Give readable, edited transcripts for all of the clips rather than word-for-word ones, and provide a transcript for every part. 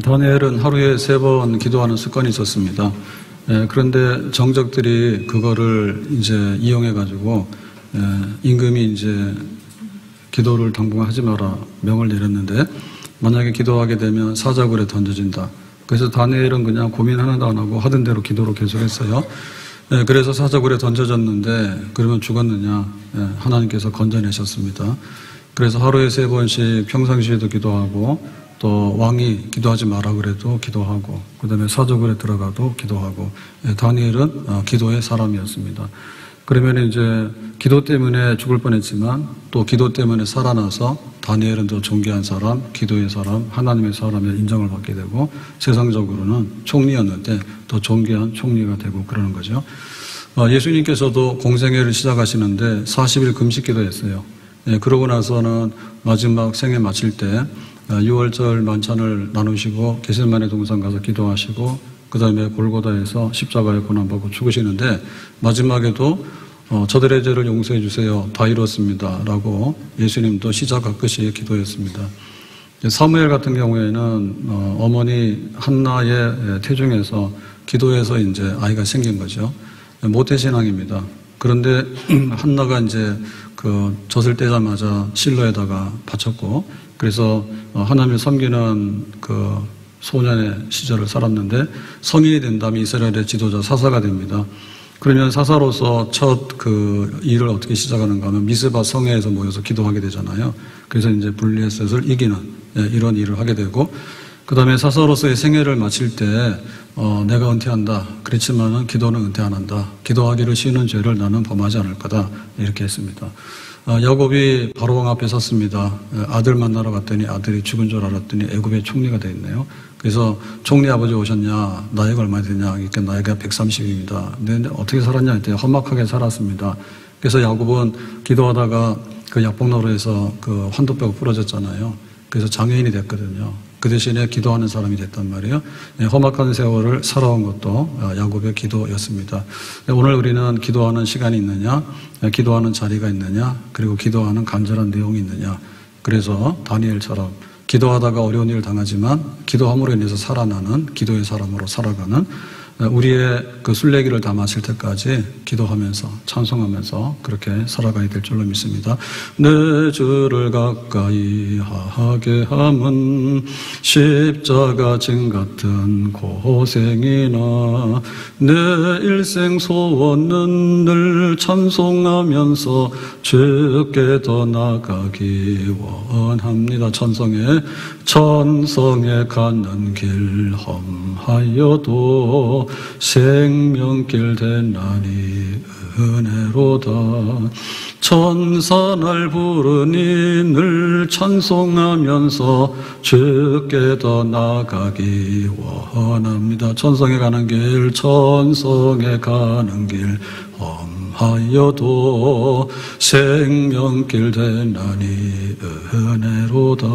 다니엘은 하루에 3번 기도하는 습관이 있었습니다. 그런데 정적들이 그거를 이제 이용해가지고 임금이 이제 기도를 당분간 하지 마라 명을 내렸는데, 만약에 기도하게 되면 사자굴에 던져진다. 그래서 다니엘은 그냥 고민 하나도 안 하고 하던 대로 기도를 계속했어요. 그래서 사자굴에 던져졌는데 그러면 죽었느냐? 하나님께서 건져내셨습니다. 그래서 하루에 3번씩 평상시에도 기도하고, 또 왕이 기도하지 마라 그래도 기도하고, 그 다음에 사자굴에 들어가도 기도하고, 다니엘은 기도의 사람이었습니다. 그러면 이제 기도 때문에 죽을 뻔했지만 또 기도 때문에 살아나서 다니엘은 더 존귀한 사람, 기도의 사람, 하나님의 사람의 인정을 받게 되고, 세상적으로는 총리였는데 더 존귀한 총리가 되고 그러는 거죠. 예수님께서도 공생애를 시작하시는데 40일 금식 기도했어요. 그러고 나서는 마지막 생애 마칠 때 6월절 만찬을 나누시고 게셋마네 동산 가서 기도하시고, 그 다음에 골고다에서 십자가에 고난받고 죽으시는데 마지막에도 저들의 죄를 용서해 주세요. 다 이뤘습니다. 라고 예수님도 시작과 끝이 기도했습니다. 사무엘 같은 경우에는 어머니 한나의 태중에서 기도해서 이제 아이가 생긴 거죠. 모태신앙입니다. 그런데 한나가 이제 그 젖을 떼자마자 실로에다가 바쳤고, 그래서 하나님을 섬기는 그 소년의 시절을 살았는데 성인이 된 다음에 이스라엘의 지도자 사사가 됩니다. 그러면 사사로서 첫 그 일을 어떻게 시작하는가 하면 미스바 성회에서 모여서 기도하게 되잖아요. 그래서 이제 블레셋을 이기는 이런 일을 하게 되고, 그 다음에 사사로서의 생애를 마칠 때 내가 은퇴한다. 그렇지만은 기도는 은퇴 안 한다. 기도하기를 쉬는 죄를 나는 범하지 않을 거다. 이렇게 했습니다. 야곱이 바로왕 앞에 섰습니다. 아들 만나러 갔더니 아들이 죽은 줄 알았더니 애굽의 총리가 되어 있네요. 그래서 총리 아버지 오셨냐? 나이가 얼마나 되냐? 이렇게 나이가 130입니다. 근데 어떻게 살았냐 했더니 험악하게 살았습니다. 그래서 야곱은 기도하다가 그 약복로에서 그 환도뼈가 부러졌잖아요. 그래서 장애인이 됐거든요. 그 대신에 기도하는 사람이 됐단 말이에요. 험악한 세월을 살아온 것도 야곱의 기도였습니다. 오늘 우리는 기도하는 시간이 있느냐, 기도하는 자리가 있느냐, 그리고 기도하는 간절한 내용이 있느냐. 그래서 다니엘처럼 기도하다가 어려운 일을 당하지만 기도함으로 인해서 살아나는 기도의 사람으로 살아가는, 우리의 그 순례기를 다 마칠 때까지 기도하면서 찬송하면서 그렇게 살아가야 될 줄로 믿습니다. 내 주를 가까이 하게 함은 십자가 진 같은 고생이나, 내 일생 소원은 늘 찬송하면서 주께 더 나가기 원합니다. 천성에 가는 길 험하여도 생명길 되나니 은혜로다. 천사 날 부르니 늘 찬송하면서 주께 더 나가기 원합니다. 천성에 가는 길 험하여도 생명길 되나니 은혜로다.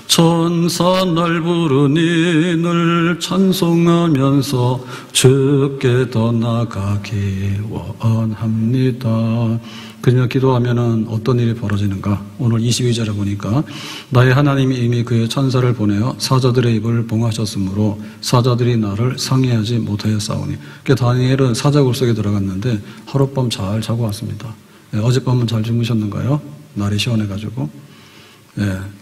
천사 날 부르니 늘 찬송하면서 주께 더 나가기 원합니다. 그러나 기도하면은 어떤 일이 벌어지는가? 오늘 22절에 보니까 나의 하나님이 이미 그의 천사를 보내어 사자들의 입을 봉하셨으므로 사자들이 나를 상해하지 못하였사오니. 그러니까 다니엘은 사자굴 속에 들어갔는데 하룻밤 잘 자고 왔습니다. 어젯밤은 잘 주무셨는가요? 날이 시원해가지고.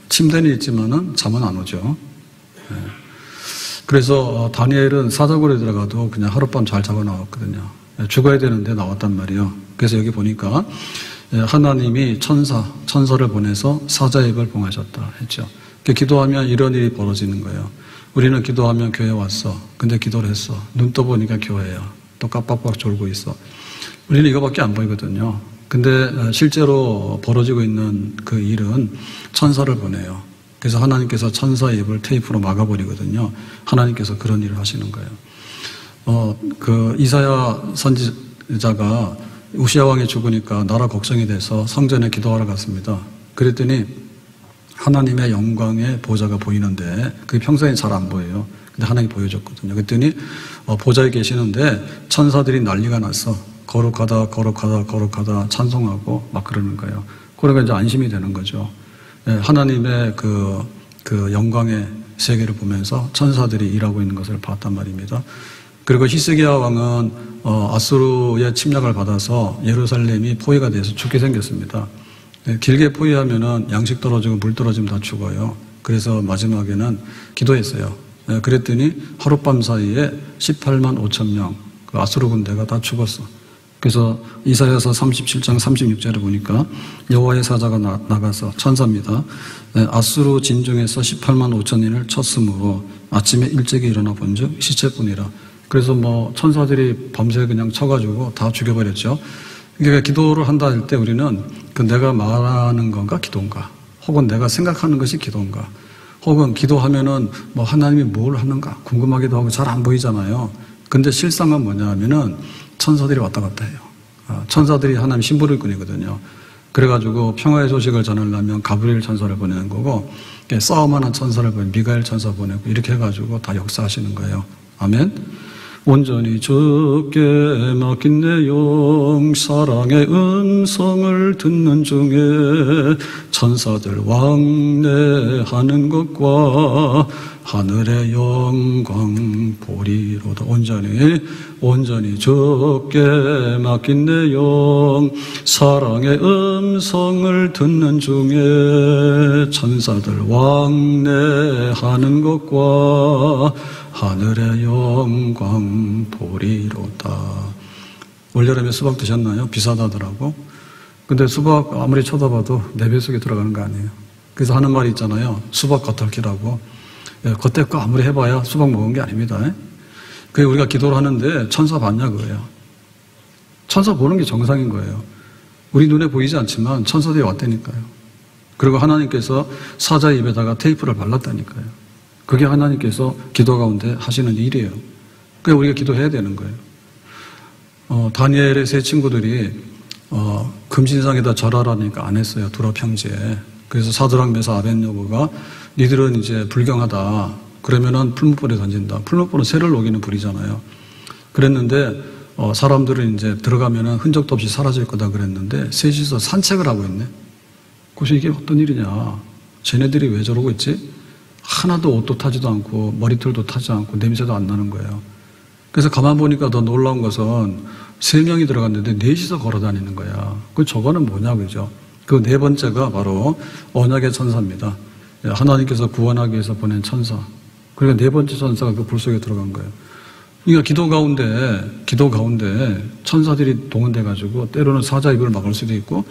침대는 있지만은 잠은 안 오죠. 그래서 다니엘은 사자굴에 들어가도 그냥 하룻밤 잘 자고 나왔거든요. 죽어야 되는데 나왔단 말이에요. 그래서 여기 보니까 하나님이 천사를 보내서 사자의 입을 봉하셨다 했죠. 기도하면 이런 일이 벌어지는 거예요. 우리는 기도하면 교회 왔어. 근데 기도를 했어. 눈 떠보니까 교회야. 또 깜빡깜빡 졸고 있어. 우리는 이거밖에 안 보이거든요. 근데 실제로 벌어지고 있는 그 일은 천사를 보내요. 그래서 하나님께서 천사의 입을 테이프로 막아버리거든요. 하나님께서 그런 일을 하시는 거예요. 그 이사야 선지자가 우시야 왕이 죽으니까 나라 걱정이 돼서 성전에 기도하러 갔습니다. 그랬더니 하나님의 영광의 보좌가 보이는데 그게 평소에 잘 안 보여요. 근데 하나님이 보여줬거든요. 그랬더니 보좌에 계시는데 천사들이 난리가 났어. 거룩하다 찬송하고 막 그러는 거예요. 그러니까 이제 안심이 되는 거죠. 하나님의 그 영광의 세계를 보면서 천사들이 일하고 있는 것을 봤단 말입니다. 그리고 히스기야 왕은 아수르의 침략을 받아서 예루살렘이 포위가 돼서 죽게 생겼습니다. 길게 포위하면은 양식 떨어지고 물 떨어지면 다 죽어요. 그래서 마지막에는 기도했어요. 그랬더니 하룻밤 사이에 18만 5천 명, 그 아수르 군대가 다 죽었어. 그래서 이사야서 37장 36절에 보니까 여호와의 사자가 나가서 천사입니다. 아수르 진중에서 18만 5천인을 쳤으므로 아침에 일찍이 일어나 본즉 시체뿐이라. 그래서 뭐 천사들이 밤새 그냥 쳐가지고 다 죽여버렸죠. 그러니까 기도를 한다 할 때 우리는 그 내가 말하는 건가 기도인가, 혹은 내가 생각하는 것이 기도인가, 혹은 기도하면은 뭐 하나님이 뭘 하는가 궁금하기도 하고 잘 안 보이잖아요. 근데 실상은 뭐냐 하면은 천사들이 왔다 갔다 해요. 천사들이 하나님 심부름꾼이거든요. 그래가지고 평화의 소식을 전하려면 가브리엘 천사를 보내는 거고, 싸움하는 천사를 보내고 미가엘 천사 보내고 이렇게 해가지고 다 역사하시는 거예요. 아멘. 온전히 주께 맡긴 내 영 사랑의 음성을 듣는 중에 천사들 왕래하는 것과 하늘의 영광 보리로다. 온전히 주께 맡긴 내 영 사랑의 음성을 듣는 중에 천사들 왕래하는 것과 하늘의 영광 보리로다. 올여름에 수박 드셨나요? 비싸다더라고. 근데 수박 아무리 쳐다봐도 내 뱃속에 들어가는 거 아니에요. 그래서 하는 말이 있잖아요. 수박 겉핥기라고. 겉에 거 아무리 해봐야 수박 먹은 게 아닙니다. 그게 우리가 기도를 하는데 천사 봤냐 그거예요. 천사 보는 게 정상인 거예요. 우리 눈에 보이지 않지만 천사들이 왔다니까요. 그리고 하나님께서 사자의 입에다가 테이프를 발랐다니까요. 그게 하나님께서 기도 가운데 하시는 일이에요. 그러니까 우리가 기도해야 되는 거예요. 다니엘의 세 친구들이 금신상에다 절하라니까 안 했어요. 두럽 형제에. 그래서 사드락 메사 아벳느고가 니들은 이제 불경하다. 그러면은 풀무불에 던진다. 풀무불은 새를 녹이는 불이잖아요. 그랬는데 사람들은 이제 들어가면은 흔적도 없이 사라질 거다 그랬는데 셋이서 산책을 하고 있네. 그래서 이게 어떤 일이냐. 쟤네들이 왜 저러고 있지? 하나도 옷도 타지도 않고 머리털도 타지 않고 냄새도 안 나는 거예요. 그래서 가만 보니까 더 놀라운 것은 3명이 들어갔는데 4이서 걸어 다니는 거야. 저거는 뭐냐 그죠? 그 네 번째가 바로 언약의 천사입니다. 하나님께서 구원하기 위해서 보낸 천사. 그러니까 네 번째 천사가 그 불 속에 들어간 거예요. 그러니까 기도 가운데 천사들이 동원돼 가지고 때로는 사자 입을 막을 수도 있고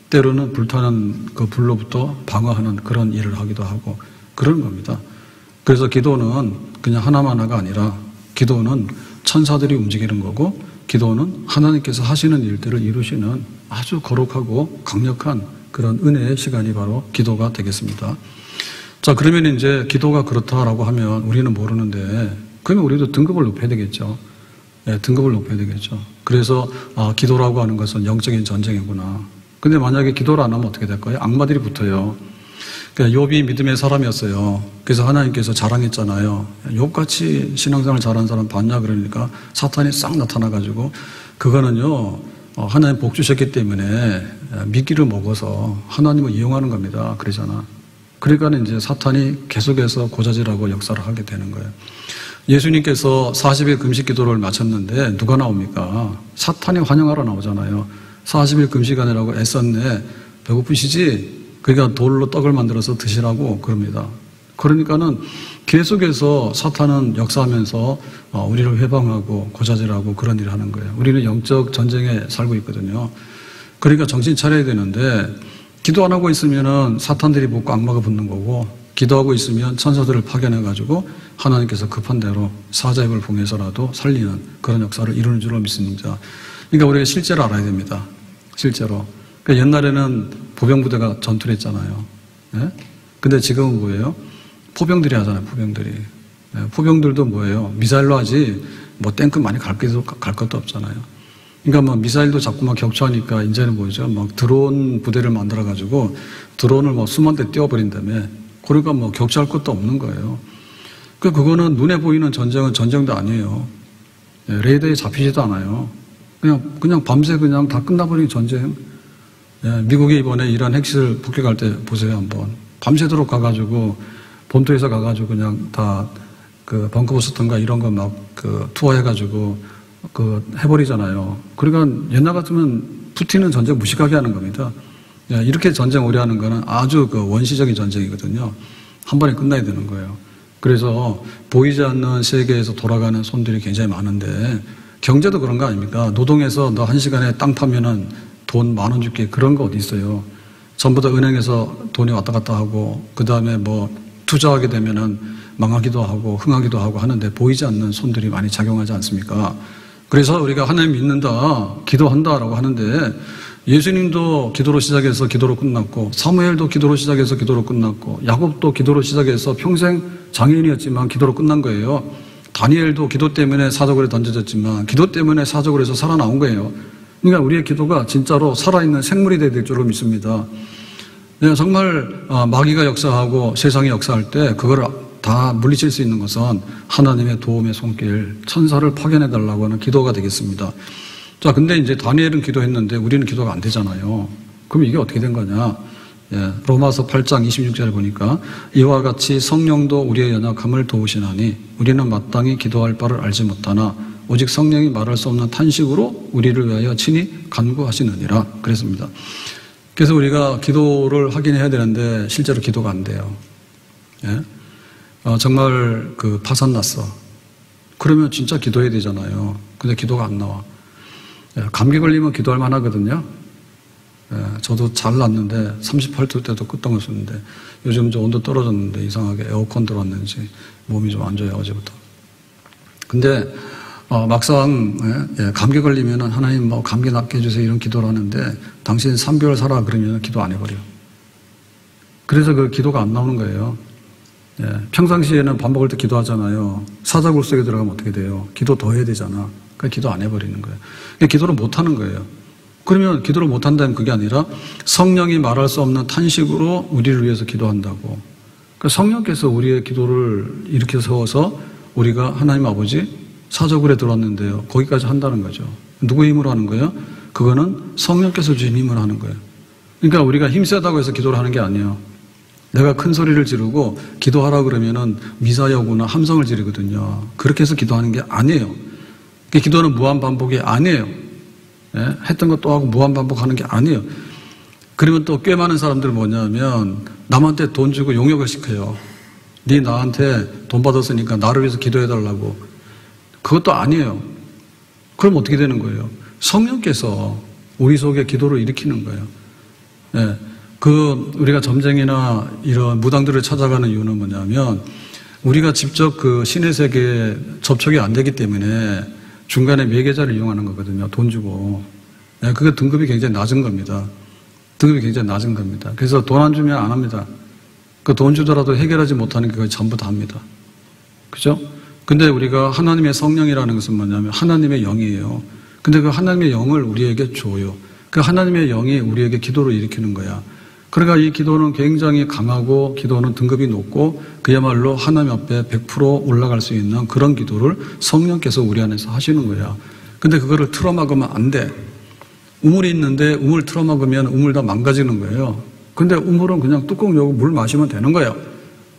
때로는 불타는 그 불로부터 방어하는 그런 일을 하기도 하고 그런 겁니다. 그래서 기도는 그냥 하나가 아니라 기도는 천사들이 움직이는 거고 기도는 하나님께서 하시는 일들을 이루시는 아주 거룩하고 강력한 그런 은혜의 시간이 바로 기도가 되겠습니다. 자, 그러면 이제 기도가 그렇다라고 하면 우리는 모르는데 그러면 우리도 등급을 높여야 되겠죠. 등급을 높여야 되겠죠. 그래서 기도라고 하는 것은 영적인 전쟁이구나. 근데 만약에 기도를 안 하면 어떻게 될까요? 악마들이 붙어요. 그러니까 욥이 믿음의 사람이었어요. 그래서 하나님께서 자랑했잖아요. 욥같이 신앙생활 잘한 사람 봤냐 그러니까 사탄이 싹 나타나가지고 그거는요 하나님 복 주셨기 때문에 미끼를 먹어서 하나님을 이용하는 겁니다. 그러잖아. 그러니까 이제 사탄이 계속해서 고자질하고 역사를 하게 되는 거예요. 예수님께서 40일 금식 기도를 마쳤는데 누가 나옵니까? 사탄이 환영하러 나오잖아요. 40일 금식하느라고 애썼네. 배고프시지? 그러니까 돌로 떡을 만들어서 드시라고 그럽니다. 그러니까는 계속해서 사탄은 역사하면서 우리를 회방하고 고자질하고 그런 일을 하는 거예요. 우리는 영적 전쟁에 살고 있거든요. 그러니까 정신 차려야 되는데 기도 안 하고 있으면은 사탄들이 붙고 악마가 붙는 거고 기도하고 있으면 천사들을 파견해가지고 하나님께서 급한 대로 사자 입을 봉해서라도 살리는 그런 역사를 이루는 줄로 믿습니다. 그러니까 우리가 실제로 알아야 됩니다. 실제로. 그러니까 옛날에는 보병부대가 전투를 했잖아요. 네? 근데 지금은 뭐예요? 포병들이 하잖아요, 포병들이. 네, 포병들도 뭐예요? 미사일로 하지, 뭐 탱크 많이 갈 것도 없잖아요. 그러니까 뭐 미사일도 자꾸 막 격추하니까 이제는 뭐죠? 막 드론 부대를 만들어가지고 드론을 뭐 수만 대 띄워버린다며. 그러니까 뭐 격추할 것도 없는 거예요. 그거는 눈에 보이는 전쟁은 전쟁도 아니에요. 네, 레이더에 잡히지도 않아요. 그냥 밤새 그냥 다 끝나버린 전쟁. 예, 미국이 이번에 이란 핵시설 폭격할 때 보세요, 한번. 밤새도록 가가지고, 본토에서 가가지고 그냥 다 그 벙커버스턴가 이런 거 막 그 투어해가지고 그 해버리잖아요. 그러니까 옛날 같으면 푸틴은 전쟁 무식하게 하는 겁니다. 이렇게 전쟁 오래 하는 거는 아주 그 원시적인 전쟁이거든요. 한 번에 끝나야 되는 거예요. 그래서 보이지 않는 세계에서 돌아가는 손들이 굉장히 많은데 경제도 그런 거 아닙니까? 노동해서 너 1시간에 땅 파면은 돈 10,000원 줄게 그런 거 어디 있어요? 전부 다 은행에서 돈이 왔다 갔다 하고 그 다음에 뭐 투자하게 되면은 망하기도 하고 흥하기도 하고 하는데 보이지 않는 손들이 많이 작용하지 않습니까? 그래서 우리가 하나님 믿는다, 기도한다라고 하는데 예수님도 기도로 시작해서 기도로 끝났고 사무엘도 기도로 시작해서 기도로 끝났고 야곱도 기도로 시작해서 평생 장애인이었지만 기도로 끝난 거예요. 다니엘도 기도 때문에 사적으로 던져졌지만 기도 때문에 사적으로 해서 살아나온 거예요. 그러니까 우리의 기도가 진짜로 살아있는 생물이 될 줄로 믿습니다. 정말 마귀가 역사하고 세상이 역사할 때 그걸 다 물리칠 수 있는 것은 하나님의 도움의 손길, 천사를 파견해달라고 하는 기도가 되겠습니다. 자, 근데 이제 다니엘은 기도했는데 우리는 기도가 안 되잖아요. 그럼 이게 어떻게 된 거냐? 로마서 8장 26절을 보니까 이와 같이 성령도 우리의 연약함을 도우시나니 우리는 마땅히 기도할 바를 알지 못하나 오직 성령이 말할 수 없는 탄식으로 우리를 위하여 친히 간구하시느니라 그랬습니다. 그래서 우리가 기도를 하긴 해야 되는데 실제로 기도가 안 돼요. 정말 그 파산 났어. 그러면 진짜 기도해야 되잖아요. 근데 기도가 안 나와. 감기 걸리면 기도할 만하거든요. 저도 잘 났는데 38도 때도 끝덩었었는데 요즘 좀 온도 떨어졌는데 이상하게 에어컨 들어왔는지 몸이 좀 안 좋아요, 어제부터. 근데 막상 감기 걸리면은 하나님 뭐 감기 낫게 해주세요 이런 기도를 하는데 당신 3개월 살아 그러면 기도 안 해버려. 그래서 그 기도가 안 나오는 거예요. 평상시에는 밥 먹을 때 기도하잖아요. 사자굴 속에 들어가면 어떻게 돼요? 기도 더 해야 되잖아. 그러니까 기도 안 해버리는 거예요. 기도를 못 하는 거예요. 그러면 기도를 못 한다면 그게 아니라 성령이 말할 수 없는 탄식으로 우리를 위해서 기도한다고. 그러니까 성령께서 우리의 기도를 이렇게 세워서 우리가 하나님 아버지 사자굴에 들어왔는데요. 거기까지 한다는 거죠. 누구의 힘으로 하는 거예요? 그거는 성령께서 주신 힘으로 하는 거예요. 그러니까 우리가 힘세다고 해서 기도를 하는 게 아니에요. 내가 큰 소리를 지르고 기도하라 그러면은 미사여구나 함성을 지르거든요. 그렇게 해서 기도하는 게 아니에요. 기도는 무한 반복이 아니에요. 했던 것 또 하고 무한 반복하는 게 아니에요. 그러면 또 꽤 많은 사람들은 뭐냐면 남한테 돈 주고 용역을 시켜요. 네 나한테 돈 받았으니까 나를 위해서 기도해달라고. 그것도 아니에요. 그럼 어떻게 되는 거예요? 성령께서 우리 속에 기도를 일으키는 거예요. 우리가 점쟁이나 이런 무당들을 찾아가는 이유는 뭐냐면 우리가 직접 그 신의 세계에 접촉이 안 되기 때문에 중간에 매개자를 이용하는 거거든요. 돈 주고. 그게 등급이 굉장히 낮은 겁니다. 등급이 굉장히 낮은 겁니다. 그래서 돈 안 주면 안 합니다. 그 돈 주더라도 해결하지 못하는 게 거의 전부 다 합니다. 그죠? 근데 우리가 하나님의 성령이라는 것은 뭐냐면 하나님의 영이에요. 근데 그 하나님의 영을 우리에게 줘요. 그 하나님의 영이 우리에게 기도를 일으키는 거야. 그러니까 이 기도는 굉장히 강하고 기도는 등급이 높고 그야말로 하나님 앞에 100% 올라갈 수 있는 그런 기도를 성령께서 우리 안에서 하시는 거야. 근데 그거를 틀어막으면 안 돼. 우물이 있는데 우물 틀어막으면 우물 다 망가지는 거예요. 근데 우물은 그냥 뚜껑 열고 물 마시면 되는 거예요.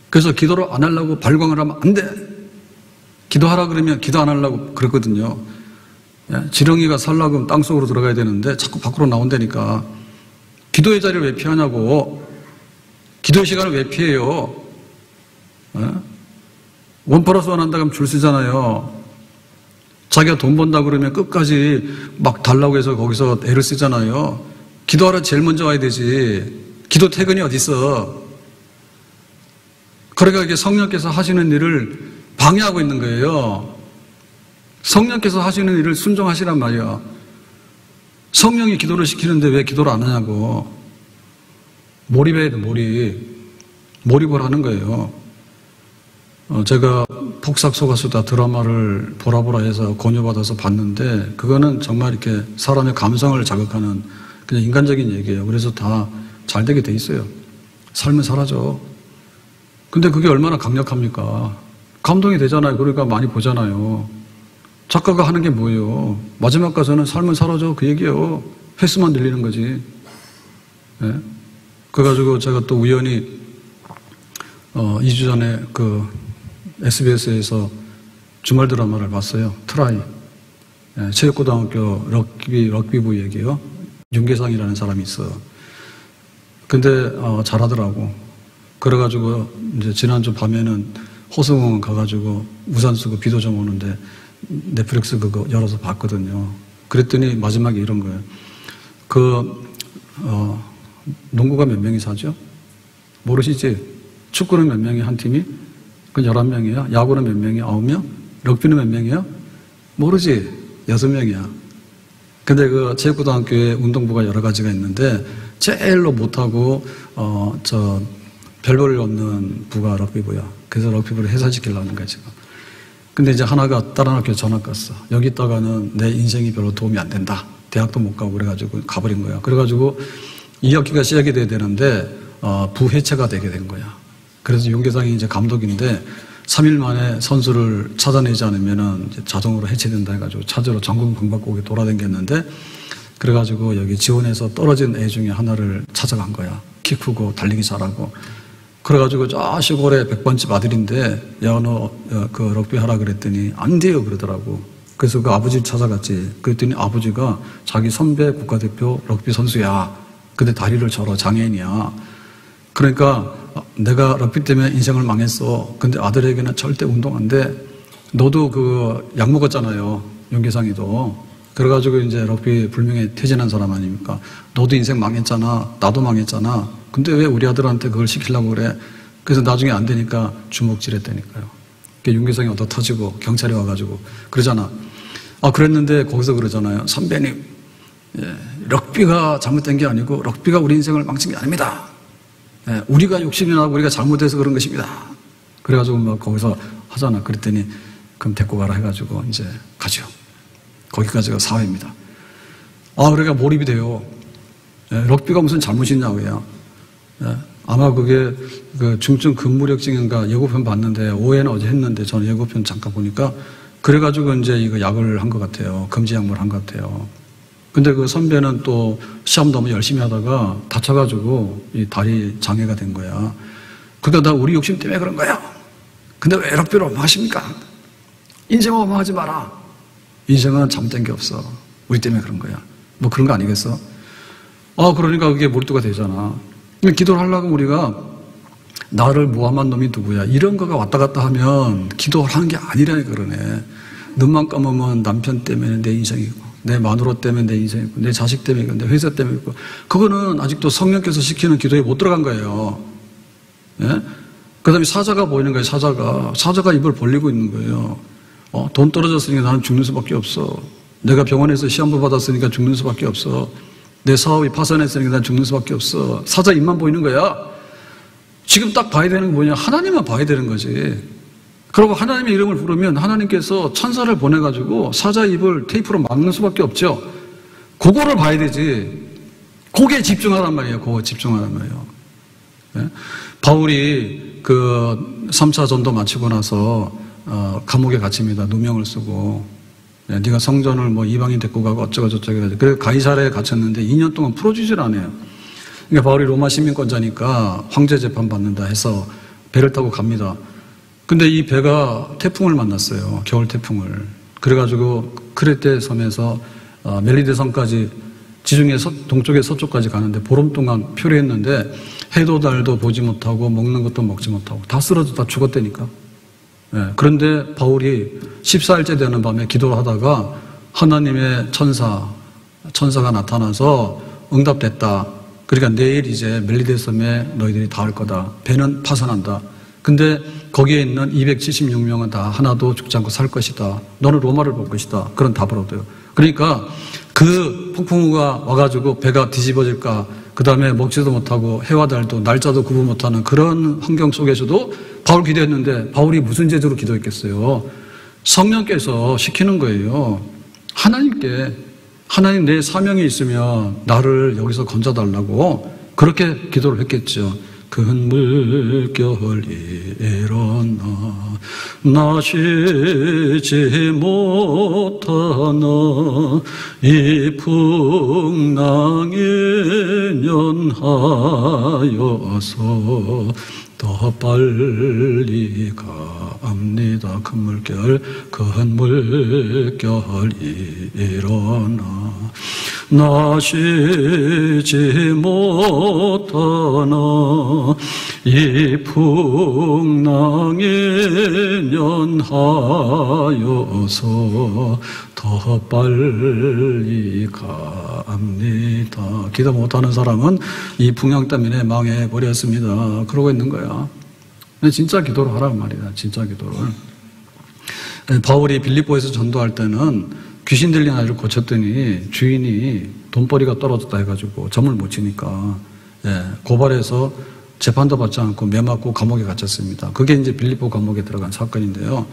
그래서 기도를 안 하려고 발광을 하면 안 돼. 기도하라 그러면 기도 안 하려고 그랬거든요. 지렁이가 살려고 하면 땅속으로 들어가야 되는데 자꾸 밖으로 나온다니까. 기도의 자리를 왜 피하냐고. 기도의 시간을 왜 피해요? 원 플러스 원 한다 그러면 줄 쓰잖아요. 자기가 돈 번다 그러면 끝까지 막 달라고 해서 거기서 애를 쓰잖아요. 기도하러 제일 먼저 와야 되지. 기도 퇴근이 어딨어. 그러니까 이게 성령께서 하시는 일을 방해하고 있는 거예요. 성령께서 하시는 일을 순종하시란 말이야. 성령이 기도를 시키는데 왜 기도를 안 하냐고. 몰입해야 돼, 몰입을 하는 거예요. 제가 폭삭소가수다 드라마를 보라 해서 권유받아서 봤는데 그거는 정말 이렇게 사람의 감성을 자극하는 그냥 인간적인 얘기예요. 그래서 다 잘 되게 돼 있어요. 삶은 사라져. 근데 그게 얼마나 강력합니까? 감동이 되잖아요. 그러니까 많이 보잖아요. 작가가 하는 게 뭐예요? 마지막 가서는 삶은 사라져 그 얘기예요. 횟수만 늘리는 거지. 그래가지고 제가 또 우연히 2주 전에 그 SBS에서 주말 드라마를 봤어요. 트라이. 체육고등학교 럭비부 얘기요. 윤계상이라는 사람이 있어요. 근데 잘하더라고. 그래가지고 이제 지난주 밤에는 호수공원 가가지고 우산 쓰고 비도 좀 오는데 넷플릭스 그거 열어서 봤거든요. 그랬더니 마지막에 이런 거예요. 농구가 몇 명이 사죠? 모르시지? 축구는 몇 명이 한 팀이? 그 11명이야. 야구는 몇 명이? 9명? 럭비는 몇 명이야? 모르지? 6명이야. 근데 그 체육고등학교에 운동부가 여러 가지가 있는데 제일로 못하고 별 볼 일 없는 부가 럭비부야. 그래서 럭비부를 해산시키려는 거야 지금. 근데 이제 하나가 다른 학교에 전학 갔어. 여기 있다가는 내 인생이 별로 도움이 안 된다. 대학도 못 가고 그래가지고 가버린 거야. 그래가지고 2학기가 시작이 돼야 되는데 부해체가 되게 된 거야. 그래서 윤계상이 이제 감독인데 3일 만에 선수를 찾아내지 않으면은 이제 자동으로 해체된다 해가지고 찾으러 전국 방방곡에 돌아다녔는데 그래가지고 여기 지원해서 떨어진 애 중에 하나를 찾아간 거야. 키 크고 달리기 잘하고. 그래가지고 저 시골에 100번집 아들인데 야 너 그 럭비 하라 그랬더니 안 돼요 그러더라고. 그래서 그 아버지를 찾아갔지. 그랬더니 아버지가 자기 선배 국가대표 럭비 선수야. 근데 다리를 절어 장애인이야. 그러니까 내가 럭비 때문에 인생을 망했어. 근데 아들에게는 절대 운동 안 돼. 너도 그 약 먹었잖아요. 윤계상이도. 그래가지고 이제 럭비 불명예 퇴진한 사람 아닙니까? 너도 인생 망했잖아. 나도 망했잖아. 근데 왜 우리 아들한테 그걸 시키려고 그래? 그래서 나중에 안 되니까 주먹질 했다니까요. 윤계상이 얻어 터지고 경찰이 와가지고 그러잖아. 그랬는데 거기서 그러잖아요. 선배님, 럭비가 잘못된 게 아니고 럭비가 우리 인생을 망친 게 아닙니다. 우리가 욕심이 나고 우리가 잘못해서 그런 것입니다. 그래가지고 막 거기서 하잖아. 그랬더니 그럼 데리고 가라 해가지고 이제 가죠. 거기까지가 사회입니다. 그러니까 몰입이 돼요. 럭비가 무슨 잘못이 있냐고요. 아마 그게 그 중증 근무력증인가 예고편 봤는데 오해는 어제 했는데 저는 예고편 잠깐 보니까 그래가지고 이제 이거 약을 한 것 같아요. 금지 약물 한 것 같아요. 근데 그 선배는 또 시험 너무 열심히 하다가 다쳐가지고 이 다리 장애가 된 거야. 그러니까 나 우리 욕심 때문에 그런 거야. 근데 왜 럭비를 원망하십니까? 인생 원망하지 마라. 인생은 잘못된 게 없어. 우리 때문에 그런 거야. 뭐 그런 거 아니겠어? 그러니까 그게 몰두가 되잖아. 기도를 하려고 우리가 나를 모함한 놈이 누구야? 이런 거가 왔다 갔다 하면 기도를 하는 게 아니라니까 그러네. 눈만 감으면 남편 때문에 내 인생이고, 내 마누라 때문에 내 인생이고, 내 자식 때문에 있고, 내 회사 때문에 있고, 그거는 아직도 성령께서 시키는 기도에 못 들어간 거예요. 예? 그 다음에 사자가 보이는 거예요, 사자가 입을 벌리고 있는 거예요. 돈 떨어졌으니까 나는 죽는 수밖에 없어. 내가 병원에서 시험부 받았으니까 죽는 수밖에 없어. 내 사업이 파산했으니까 난 죽는 수밖에 없어. 사자 입만 보이는 거야. 지금 딱 봐야 되는 게 뭐냐? 하나님만 봐야 되는 거지. 그리고 하나님의 이름을 부르면 하나님께서 천사를 보내가지고 사자 입을 테이프로 막는 수밖에 없죠. 그거를 봐야 되지. 거기에 집중하란 말이에요. 그거 집중하란 말이에요. 네? 바울이 그 3차 전도 마치고 나서 감옥에 갇힙니다. 누명을 쓰고. 네가 성전을 뭐 이방인 데리고 가고 어쩌고 저쩌고 해가지고. 그래서 가이사랴에 갇혔는데 2년 동안 풀어주질 않아요. 그러니까 바울이 로마 시민권자니까 황제 재판 받는다 해서 배를 타고 갑니다. 근데 이 배가 태풍을 만났어요. 겨울 태풍을. 그래가지고 크레테 섬에서 멜리데 섬까지 지중해 동쪽에 서쪽까지 가는데 보름 동안 표류했는데 해도 달도 보지 못하고 먹는 것도 먹지 못하고 다 쓰러져 다 죽었다니까. 네, 그런데 바울이 14일째 되는 밤에 기도를 하다가 하나님의 천사가 나타나서 응답됐다. 그러니까 내일 이제 멜리데 섬에 너희들이 닿을 거다. 배는 파산한다. 근데 거기에 있는 276명은 다 하나도 죽지 않고 살 것이다. 너는 로마를 볼 것이다. 그런 답을 얻어요. 그러니까 그 폭풍우가 와가지고 배가 뒤집어질까, 그 다음에 먹지도 못하고 해와 달도 날짜도 구분 못하는 그런 환경 속에서도 바울 기도했는데 바울이 무슨 제도로 기도했겠어요? 성령께서 시키는 거예요. 하나님 내 사명이 있으면 나를 여기서 건져달라고 그렇게 기도를 했겠죠. 큰 물결이 일어나 나 쉬지 못하나 이 풍랑에 연하여서 더 빨리 갑니다. 큰 물결이 일어나 나 쉬지 못하나 이 풍랑에 연하여서 더 빨리 갑니다. 기도 못하는 사람은 이 풍랑 때문에 망해버렸습니다. 그러고 있는 거야. 진짜 기도를 하란 말이야. 진짜 기도를. 바울이 빌립보에서 전도할 때는 귀신 들린 아이를 고쳤더니 주인이 돈벌이가 떨어졌다 해가지고 점을 못 치니까 고발해서 재판도 받지 않고 매 맞고 감옥에 갇혔습니다. 그게 이제 빌립보 감옥에 들어간 사건인데요.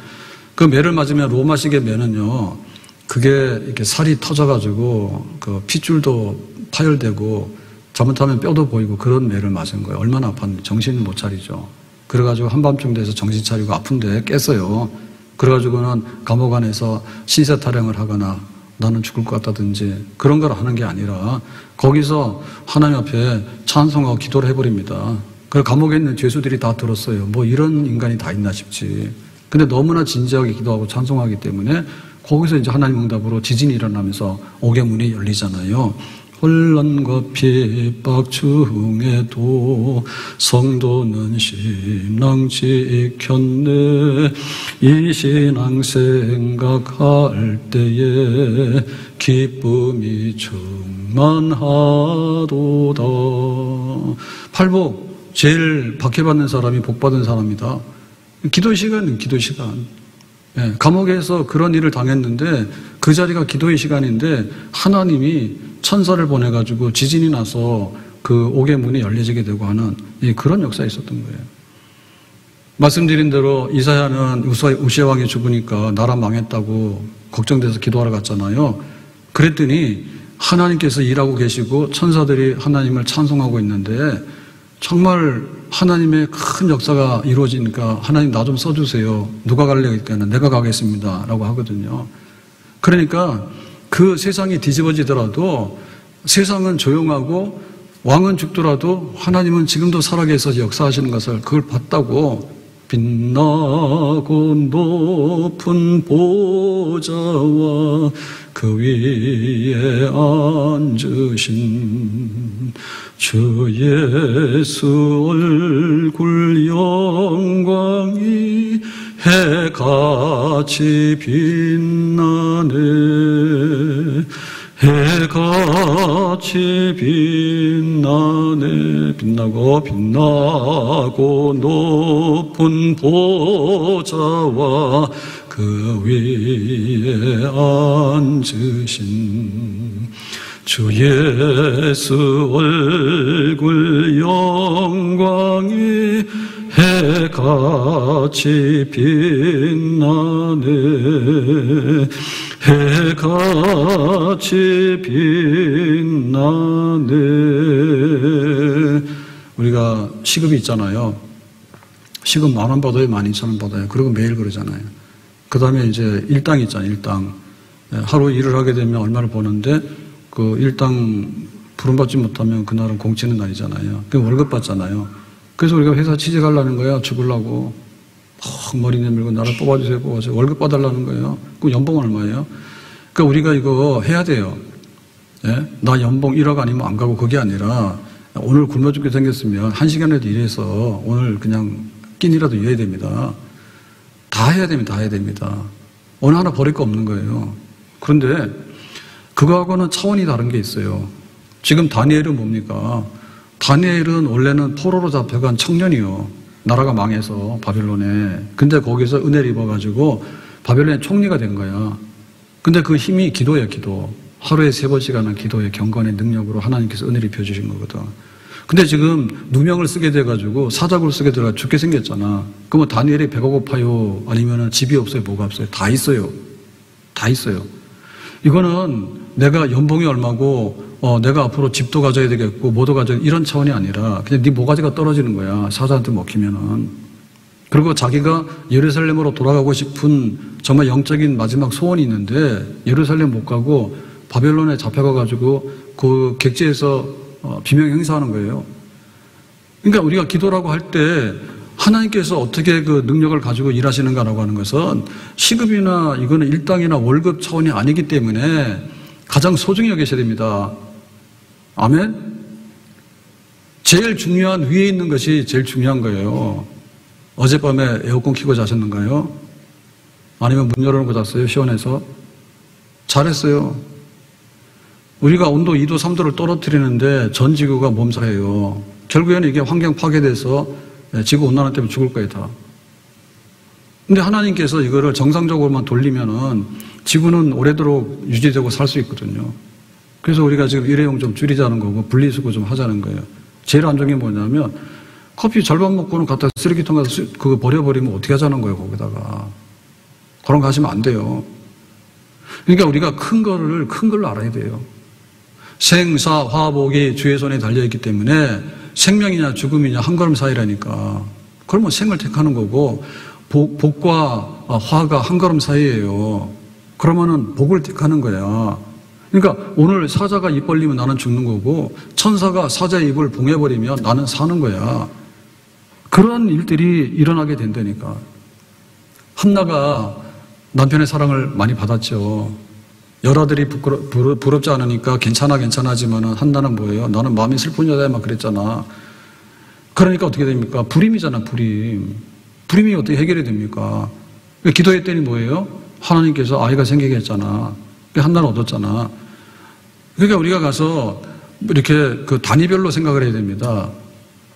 그 매를 맞으면 로마식의 매는요, 그게 이렇게 살이 터져가지고 그 핏줄도 파열되고 잘못하면 뼈도 보이고 그런 매를 맞은 거예요. 얼마나 아팠는지 정신을 못 차리죠. 그래가지고 한밤중 돼서 정신 차리고 아픈데 깼어요. 그래가지고는 감옥 안에서 신세 타령을 하거나 나는 죽을 것 같다든지 그런 걸 하는 게 아니라 거기서 하나님 앞에 찬송하고 기도를 해버립니다. 그래서 감옥에 있는 죄수들이 다 들었어요. 뭐 이런 인간이 다 있나 싶지. 근데 너무나 진지하게 기도하고 찬송하기 때문에 거기서 이제 하나님 응답으로 지진이 일어나면서 옥의 문이 열리잖아요. 혼란과 핍박 중에도 성도는 신앙 지켰네. 이 신앙 생각할 때에 기쁨이 충만하도다. 팔복 제일 박해받는 사람이 복받은 사람이다. 기도 시간은 기도 시간. 감옥에서 그런 일을 당했는데 그 자리가 기도의 시간인데 하나님이 천사를 보내가지고 지진이 나서 그 옥의 문이 열려지게 되고 하는 그런 역사가 있었던 거예요. 말씀드린 대로 이사야는 우시야 왕이 죽으니까 나라 망했다고 걱정돼서 기도하러 갔잖아요. 그랬더니 하나님께서 일하고 계시고 천사들이 하나님을 찬송하고 있는데 정말 하나님의 큰 역사가 이루어지니까 하나님 나 좀 써주세요. 누가 갈래요? 그러니까 내가 가겠습니다. 라고 하거든요. 그러니까 그 세상이 뒤집어지더라도 세상은 조용하고 왕은 죽더라도 하나님은 지금도 살아계셔서 역사하시는 것을 그걸 봤다고 빛나고 높은 보좌와 그 위에 앉으신 주 예수 얼굴 영광이 해같이 빛나네. 해같이 빛나네. 빛나고 높은 보좌와 그 위에 앉으신 주 예수 얼굴 영광이 해같이 빛나네. 해같이 빛나네. 우리가 시급이 있잖아요. 시급 10,000원 받아요, 12,000원 받아요. 그리고 매일 그러잖아요. 그 다음에 이제 일당 있잖아요, 일당. 하루 일을 하게 되면 얼마를 버는데 그 일당 부름받지 못하면 그날은 공치는 날이잖아요. 그 월급 받잖아요. 그래서 우리가 회사 취직하려는 거야, 죽으려고. 머리 내밀고 나를 뽑아주세요. 월급 받으려는 거예요. 그럼 연봉은 얼마예요? 그러니까 우리가 이거 해야 돼요. 예? 나 연봉 1억 아니면 안 가고 그게 아니라 오늘 굶어 죽게 생겼으면 1시간이라도 일해서 오늘 그냥 끼니라도 이어야 됩니다. 다 해야 됩니다. 다 해야 됩니다. 어느 하나 버릴 거 없는 거예요. 그런데 그거하고는 차원이 다른 게 있어요. 지금 다니엘은 뭡니까? 다니엘은 원래는 포로로 잡혀간 청년이요. 나라가 망해서 바벨론에. 근데 거기서 은혜를 입어가지고 바벨론의 총리가 된 거야. 근데 그 힘이 기도예요, 기도. 하루에 3번씩 하는 기도의 경건의 능력으로 하나님께서 은혜를 입혀주신 거거든. 근데 지금 누명을 쓰게 돼가지고 사자굴 쓰게 돼가 죽게 생겼잖아. 그러면 다니엘이 배가 고파요? 아니면 집이 없어요? 뭐가 없어요? 다 있어요. 다 있어요. 이거는 내가 연봉이 얼마고 내가 앞으로 집도 가져야 되겠고 뭐도 가져야 이런 차원이 아니라 그냥 네 모가지가 떨어지는 거야. 사자한테 먹히면은. 그리고 자기가 예루살렘으로 돌아가고 싶은 정말 영적인 마지막 소원이 있는데 예루살렘 못 가고 바벨론에 잡혀가가지고 그 객지에서 비명 행사하는 거예요. 그러니까 우리가 기도라고 할 때 하나님께서 어떻게 그 능력을 가지고 일하시는가라고 하는 것은 시급이나 이거는 일당이나 월급 차원이 아니기 때문에 가장 소중히 여기셔야 됩니다. 아멘? 제일 중요한 위에 있는 것이 제일 중요한 거예요. 어젯밤에 에어컨 켜고 자셨는가요? 아니면 문 열어놓고 잤어요? 시원해서? 잘했어요. 우리가 온도 2도, 3도를 떨어뜨리는데 전 지구가 몸살이에요. 결국에는 이게 환경 파괴돼서 지구온난화 때문에 죽을 거예요, 다. 근데 하나님께서 이거를 정상적으로만 돌리면은 지구는 오래도록 유지되고 살 수 있거든요. 그래서 우리가 지금 일회용 좀 줄이자는 거고 분리수거 좀 하자는 거예요. 제일 안 좋은 게 뭐냐면 커피 절반 먹고는 갖다 쓰레기통 가서 그거 버려버리면 어떻게 하자는 거예요, 거기다가. 그런 거 하시면 안 돼요. 그러니까 우리가 큰 걸로 알아야 돼요. 생사, 화복이 주의 손에 달려있기 때문에 생명이냐 죽음이냐 한 걸음 사이라니까. 그러면 생을 택하는 거고 복과 화가 한 걸음 사이예요. 그러면은 복을 택하는 거야. 그러니까 오늘 사자가 입 벌리면 나는 죽는 거고 천사가 사자의 입을 봉해버리면 나는 사는 거야. 그런 일들이 일어나게 된다니까. 한나가 남편의 사랑을 많이 받았죠. 여라들이 부럽지 않으니까 괜찮아지만은 한나는 뭐예요? 나는 마음이 슬픈 여자야만 그랬잖아. 그러니까 어떻게 됩니까? 불임이잖아, 불임. 불임이 어떻게 해결이 됩니까? 기도했더니 뭐예요? 하나님께서 아이가 생기게 했잖아. 한나는 얻었잖아. 그러니까 우리가 가서 이렇게 그 단위별로 생각을 해야 됩니다.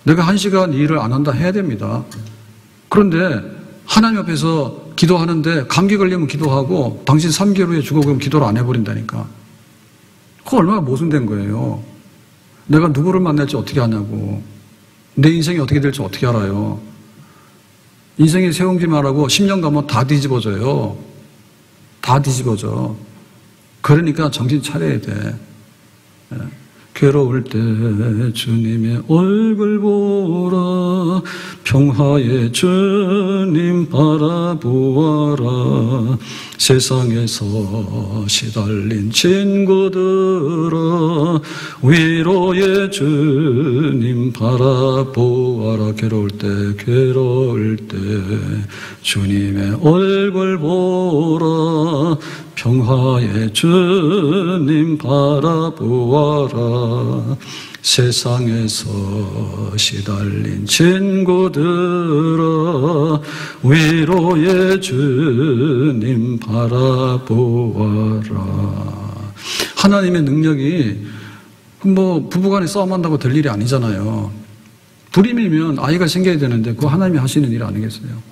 내가 1시간 이 일을 안 한다 해야 됩니다. 그런데 하나님 앞에서 기도하는데 감기 걸리면 기도하고 당신 3개월 후에 죽어 그러면 기도를 안 해버린다니까. 그거 얼마나 모순된 거예요. 내가 누구를 만날지 어떻게 아냐고. 내 인생이 어떻게 될지 어떻게 알아요. 인생에 세움기만 하고 10년 가면 다 뒤집어져요. 다 뒤집어져. 그러니까 정신 차려야 돼. 괴로울 때 주님의 얼굴 보라. 평화의 주님 바라보아라. 세상에서 시달린 친구들아 위로의 주님 바라보아라. 괴로울 때 주님의 얼굴 보라. 평화의 주님 바라보아라. 세상에서 시달린 친구들아 위로의 주님 바라보아라. 하나님의 능력이 부부간에 싸움한다고 될 일이 아니잖아요. 불임이면 아이가 생겨야 되는데 그거 하나님이 하시는 일 아니겠어요?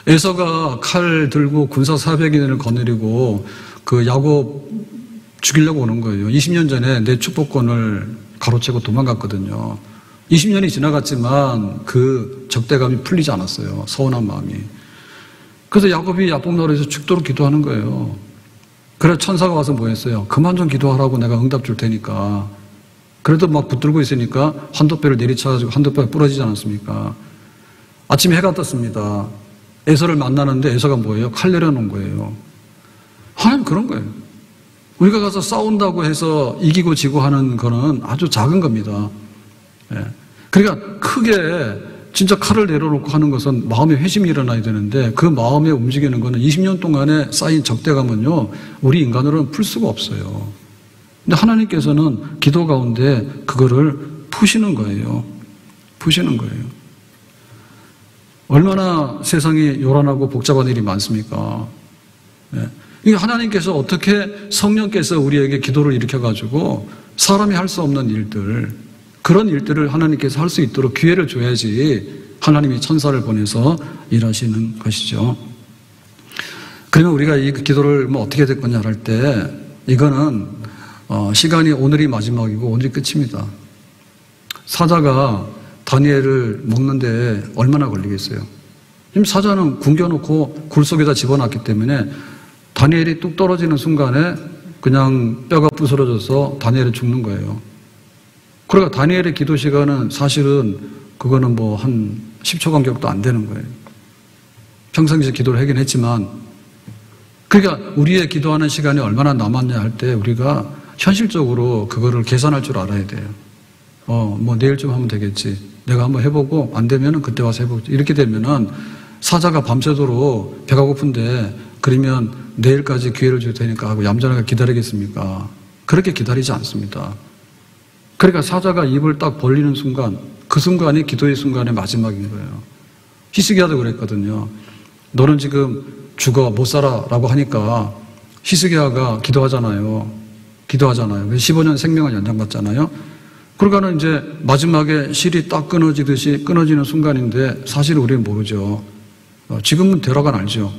에서가 칼 들고 군사 400인을 거느리고 그 야곱 죽이려고 오는 거예요. 20년 전에 내 축복권을 가로채고 도망갔거든요. 20년이 지나갔지만 그 적대감이 풀리지 않았어요. 서운한 마음이. 그래서 야곱이 야복나루에서 죽도록 기도하는 거예요. 그래서 천사가 와서 뭐 했어요? 그만 좀 기도하라고 내가 응답 줄 테니까. 그래도 막 붙들고 있으니까 환도뼈를 내리쳐가지고 환도뼈가 부러지지 않았습니까? 아침에 해가 떴습니다. 에서를 만나는데 에서가 뭐예요? 칼 내려놓은 거예요. 하나님 그런 거예요. 우리가 가서 싸운다고 해서 이기고 지고 하는 거는 아주 작은 겁니다. 그러니까 크게 진짜 칼을 내려놓고 하는 것은 마음의 회심이 일어나야 되는데 그 마음에 움직이는 거는 20년 동안에 쌓인 적대감은요, 우리 인간으로는 풀 수가 없어요. 근데 하나님께서는 기도 가운데 그거를 푸시는 거예요. 푸시는 거예요. 얼마나 세상이 요란하고 복잡한 일이 많습니까? 하나님께서 어떻게 성령께서 우리에게 기도를 일으켜가지고 사람이 할 수 없는 일들, 그런 일들을 하나님께서 할 수 있도록 기회를 줘야지 하나님이 천사를 보내서 일하시는 것이죠. 그러면 우리가 이 기도를 어떻게 될 거냐 할 때 이거는 시간이 오늘이 마지막이고 오늘이 끝입니다. 사자가 다니엘을 먹는데 얼마나 걸리겠어요? 지금 사자는 굶겨놓고 굴 속에다 집어넣기 때문에 다니엘이 뚝 떨어지는 순간에 그냥 뼈가 부스러져서 다니엘이 죽는 거예요. 그러니까 다니엘의 기도 시간은 사실은 그거는 뭐 한 10초 간격도 안 되는 거예요. 평상시에 기도를 하긴 했지만, 그러니까 우리의 기도하는 시간이 얼마나 남았냐 할 때 우리가 현실적으로 그거를 계산할 줄 알아야 돼요. 뭐 내일쯤 하면 되겠지. 내가 한번 해보고 안 되면은 그때 와서 해보겠지. 이렇게 되면은 사자가 밤새도록 배가 고픈데 그러면 내일까지 기회를 줄 테니까 하고 얌전하게 기다리겠습니까? 그렇게 기다리지 않습니다. 그러니까 사자가 입을 딱 벌리는 순간, 그 순간이 기도의 순간의 마지막인 거예요. 히스기야도 그랬거든요. 너는 지금 죽어 못 살아 라고 하니까 히스기야가 기도하잖아요. 그래서 15년 생명을 연장받잖아요. 그러니까는 이제 마지막에 실이 딱 끊어지는 순간인데 사실 우리는 모르죠. 지금은 대략은 알죠.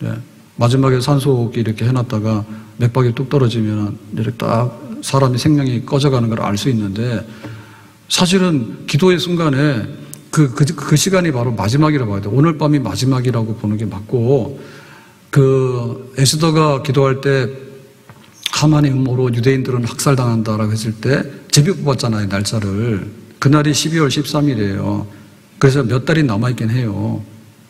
네. 마지막에 산소호흡기 이렇게 해놨다가 맥박이 뚝 떨어지면 이렇게 딱 사람이 생명이 꺼져가는 걸 알 수 있는데, 사실은 기도의 순간에 그 시간이 바로 마지막이라고 봐야 돼요. 오늘 밤이 마지막이라고 보는 게 맞고, 에스더가 기도할 때 하만의 음모로 유대인들은 학살당한다라고 했을 때 제비 뽑았잖아요, 날짜를. 그날이 12월 13일이에요. 그래서 몇 달이 남아있긴 해요.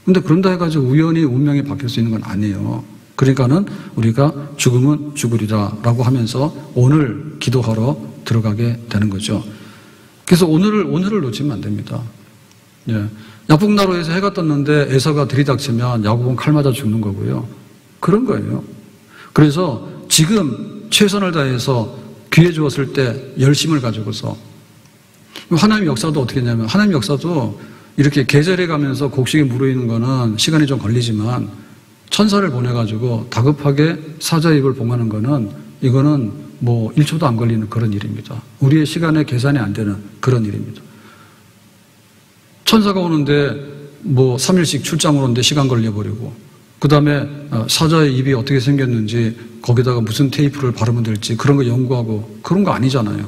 근데 그런다 해가지고 우연히 운명이 바뀔 수 있는 건 아니에요. 그러니까는 우리가 죽으면 죽으리라 라고 하면서 오늘 기도하러 들어가게 되는 거죠. 그래서 오늘을 놓치면 안 됩니다. 예. 야복나루에서 해가 떴는데 에서가 들이닥치면 야곱은 칼 맞아 죽는 거고요. 그런 거예요. 그래서 지금 최선을 다해서 기회 주었을 때 열심을 가지고서, 하나님의 역사도 어떻게 했냐면, 하나님의 역사도 이렇게 계절에 가면서 곡식이 무르익는 거는 시간이 좀 걸리지만 천사를 보내가지고 다급하게 사자 입을 봉하는 거는, 이거는 뭐 1초도 안 걸리는 그런 일입니다. 우리의 시간에 계산이 안 되는 그런 일입니다. 천사가 오는데 뭐 3일씩 출장을 오는데 시간 걸려버리고, 그 다음에 사자의 입이 어떻게 생겼는지 거기다가 무슨 테이프를 바르면 될지 그런 거 연구하고 그런 거 아니잖아요.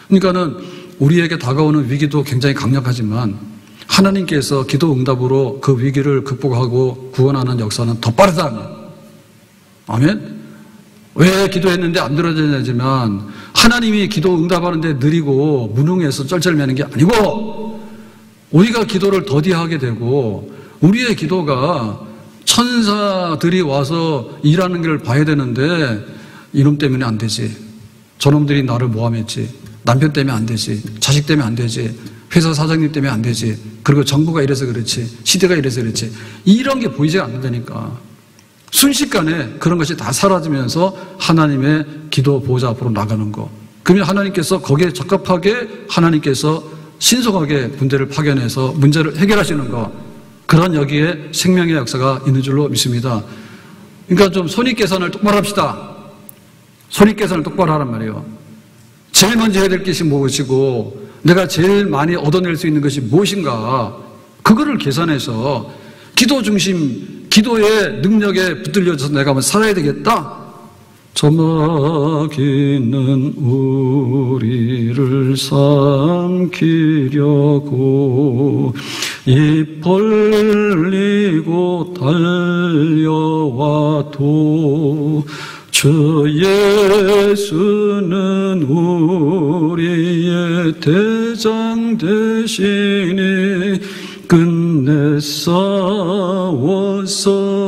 그러니까는 우리에게 다가오는 위기도 굉장히 강력하지만 하나님께서 기도 응답으로 그 위기를 극복하고 구원하는 역사는 더 빠르다. 아멘? 왜 기도했는데 안 들어지냐지만 하나님이 기도 응답하는데 느리고 무능해서 쩔쩔매는 게 아니고, 우리가 기도를 더디하게 되고 우리의 기도가 천사들이 와서 일하는 걸 봐야 되는데, 이놈 때문에 안 되지, 저놈들이 나를 모함했지, 남편 때문에 안 되지, 자식 때문에 안 되지, 회사 사장님 때문에 안 되지, 그리고 정부가 이래서 그렇지, 시대가 이래서 그렇지, 이런 게 보이지 않는다니까. 순식간에 그런 것이 다 사라지면서 하나님의 기도 보좌 앞으로 나가는 거. 그러면 하나님께서 거기에 적합하게 하나님께서 신속하게 문제를 파견해서 문제를 해결하시는 거. 그런 여기에 생명의 역사가 있는 줄로 믿습니다. 그러니까 좀 손익계산을 똑바로 합시다. 손익계산을 똑바로 하란 말이에요. 제일 먼저 해야 될 것이 무엇이고 내가 제일 많이 얻어낼 수 있는 것이 무엇인가, 그거를 계산해서 기도 중심, 기도의 능력에 붙들려져서 내가 한번 살아야 되겠다. 저마기는 우리를 삼키려고 입 벌리고 달려와도 주 예수는 우리의 대장 되시니 끝내 싸워서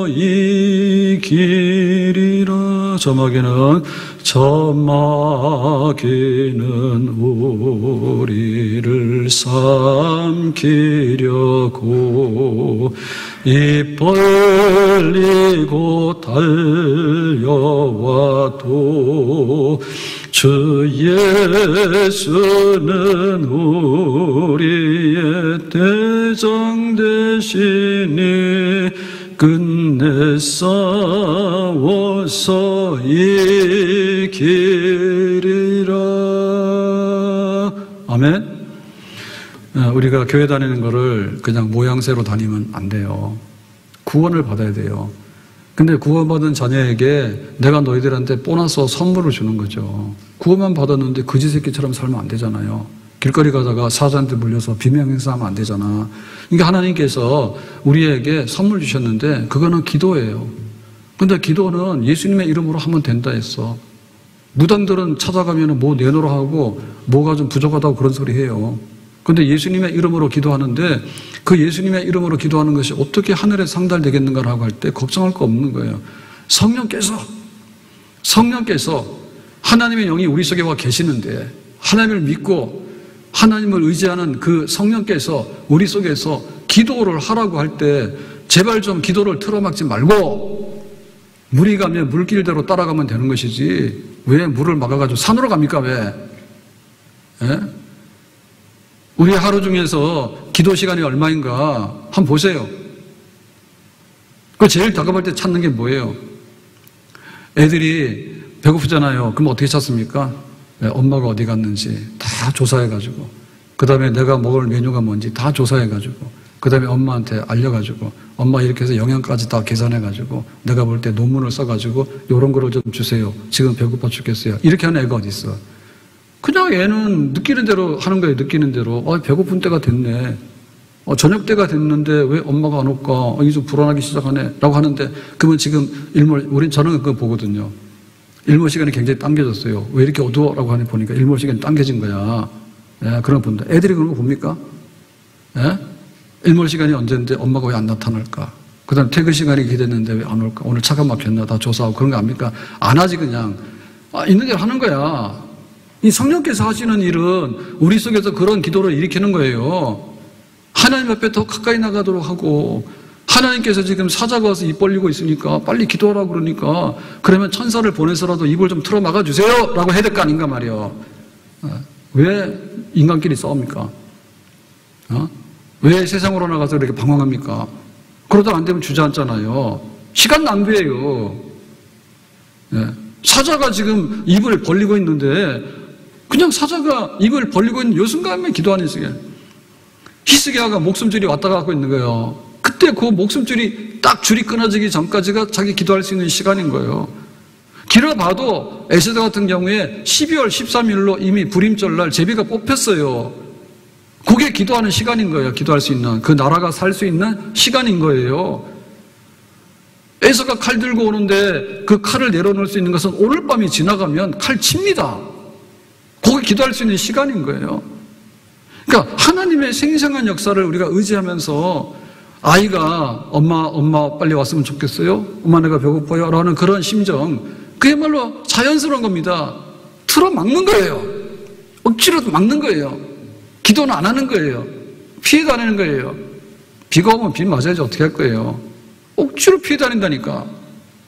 이기리라. 저마귀는 우리를 삼키려고 입 벌리고 달려와도 주 예수는 우리의 대장 되시니 끝내 싸워서 이기리라. 아멘. 우리가 교회 다니는 거를 그냥 모양새로 다니면 안 돼요. 구원을 받아야 돼요. 근데 구원받은 자녀에게 내가 너희들한테 보너스 선물을 주는 거죠. 구원만 받았는데 거지 새끼처럼 살면 안 되잖아요. 길거리 가다가 사자한테 물려서 비명행사하면 안 되잖아. 그러니까 하나님께서 우리에게 선물 주셨는데 그거는 기도예요. 근데 기도는 예수님의 이름으로 하면 된다 했어. 무당들은 찾아가면 뭐 내놓으라 하고 뭐가 좀 부족하다고 그런 소리 해요. 그런데 예수님의 이름으로 기도하는데 그 예수님의 이름으로 기도하는 것이 어떻게 하늘에 상달되겠는가라고 할 때 걱정할 거 없는 거예요. 성령께서 하나님의 영이 우리 속에 와 계시는데 하나님을 믿고 하나님을 의지하는 그 성령께서 우리 속에서 기도를 하라고 할 때 제발 좀 기도를 틀어막지 말고 물이 가면 물길대로 따라가면 되는 것이지 왜 물을 막아가지고 산으로 갑니까? 왜? 예? 우리 하루 중에서 기도 시간이 얼마인가 한번 보세요. 그 제일 다급할 때 찾는 게 뭐예요? 애들이 배고프잖아요. 그럼 어떻게 찾습니까? 네, 엄마가 어디 갔는지 다 조사해가지고 그 다음에 내가 먹을 메뉴가 뭔지 다 조사해가지고 그 다음에 엄마한테 알려가지고 엄마 이렇게 해서 영양까지 다 계산해가지고 내가 볼 때 논문을 써가지고 이런 거를 좀 주세요. 지금 배고파 죽겠어요. 이렇게 하는 애가 어디 있어? 그냥 얘는 느끼는 대로 하는 거예요. 느끼는 대로. 배고픈 때가 됐네. 저녁 때가 됐는데 왜 엄마가 안 올까? 이제 좀 불안하기 시작하네. 라고 하는데 그러면 지금 저는 그거 보거든요. 일몰 시간이 굉장히 당겨졌어요. 왜 이렇게 어두워? 라고 하니 보니까 일몰 시간이 당겨진 거야. 예, 그런 거 본다. 애들이 그런 거 봅니까? 예? 일몰 시간이 언제인데 엄마가 왜 안 나타날까? 그 다음 퇴근 시간이 기대했는데 왜 안 올까? 오늘 차가 막혔나? 다 조사하고 그런 거 압니까? 안 하지 그냥. 있는 대로 하는 거야. 이 성령께서 하시는 일은 우리 속에서 그런 기도를 일으키는 거예요. 하나님 앞에 더 가까이 나가도록 하고 하나님께서 지금 사자가 와서 입 벌리고 있으니까 빨리 기도하라고 그러니까 그러면 천사를 보내서라도 입을 좀 틀어 막아주세요 라고 해야 될 거 아닌가 말이에요. 왜 인간끼리 싸웁니까? 왜 세상으로 나가서 이렇게 방황합니까? 그러다 안 되면 주저앉잖아요. 시간 낭비예요. 사자가 지금 입을 벌리고 있는데 그냥 사자가 입을 벌리고 있는 요 순간에 기도하는 시간. 히스기야가 목숨줄이 왔다 가고 있는 거예요. 그때 그 목숨줄이 딱 줄이 끊어지기 전까지가 자기 기도할 수 있는 시간인 거예요. 길어봐도 에스더 같은 경우에 12월 13일로 이미 불임절날 제비가 뽑혔어요. 그게 기도하는 시간인 거예요. 기도할 수 있는 그 나라가 살 수 있는 시간인 거예요. 에서가 칼 들고 오는데 그 칼을 내려놓을 수 있는 것은 오늘 밤이 지나가면 칼 칩니다. 거기 기도할 수 있는 시간인 거예요. 그러니까 하나님의 생생한 역사를 우리가 의지하면서 아이가 엄마 빨리 왔으면 좋겠어요? 엄마 내가 배고파요? 라는 그런 심정 그야말로 자연스러운 겁니다. 틀어막는 거예요. 억지로 막는 거예요. 기도는 안 하는 거예요. 피해 다니는 거예요. 비가 오면 비 맞아야지 어떻게 할 거예요. 억지로 피해 다닌다니까.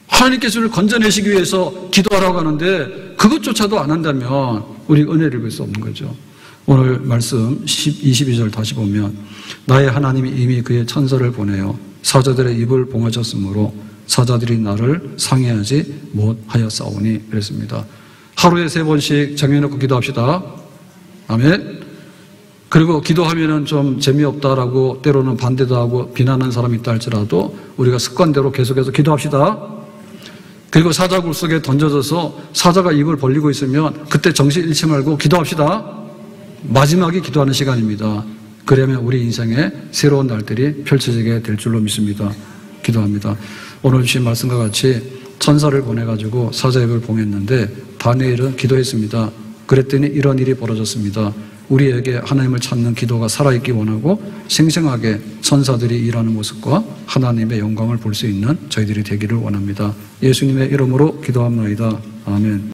하나님께서 우리를 건져내시기 위해서 기도하라고 하는데 그것조차도 안 한다면 우리 은혜를 입을 수 없는 거죠. 오늘 말씀 22절 다시 보면 나의 하나님이 이미 그의 천사를 보내어 사자들의 입을 봉하셨으므로 사자들이 나를 상해하지 못하였사오니 그랬습니다. 하루에 3번씩 정해놓고 기도합시다. 아멘. 그리고 기도하면은 좀 재미없다라고 때로는 반대도 하고 비난하는 사람이 있다 할지라도 우리가 습관대로 계속해서 기도합시다. 그리고 사자굴 속에 던져져서 사자가 입을 벌리고 있으면 그때 정신 잃지 말고 기도합시다. 마지막이 기도하는 시간입니다. 그러면 우리 인생에 새로운 날들이 펼쳐지게 될 줄로 믿습니다. 기도합니다. 오늘 주신 말씀과 같이 천사를 보내가지고 사자의 입을 봉했는데 다니엘은 기도했습니다. 그랬더니 이런 일이 벌어졌습니다. 우리에게 하나님을 찾는 기도가 살아있기 원하고 생생하게 천사들이 일하는 모습과 하나님의 영광을 볼 수 있는 저희들이 되기를 원합니다. 예수님의 이름으로 기도합니다. 아멘.